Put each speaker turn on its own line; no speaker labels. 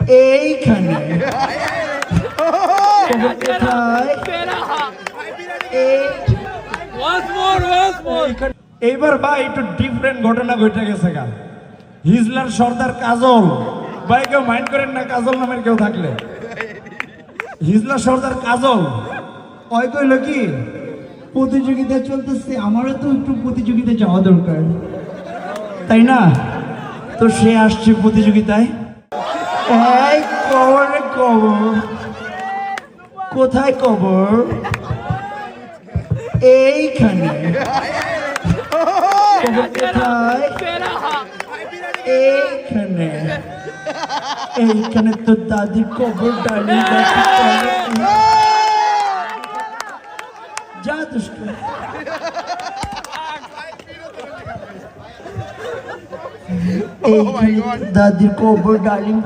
এইখানে কোথায়?
এইবার ভাই একটু ডিফারেন্ট ঘটনা ঘটে গেছে গা। হিজলার সর্দার কাজল ভাই, কেউ মাইন্ড করেন না কাজল নামের কেউ থাকলে। হিজলার সর্দার কাজল ওই কইল কি,
প্রতিযোগিতা চলতেছে, আমারও তো একটু প্রতিযোগিতা যাওয়া দরকার, তাই না? তো সে আসছে প্রতিযোগিতায়। এই কবরে কবর, কোথায় কবর? এইখানে কবর কোথায়? এইখানে। এইখানে তো দাদির কবর ডালি যা দুষ্ট। দাদির কবর ডালিম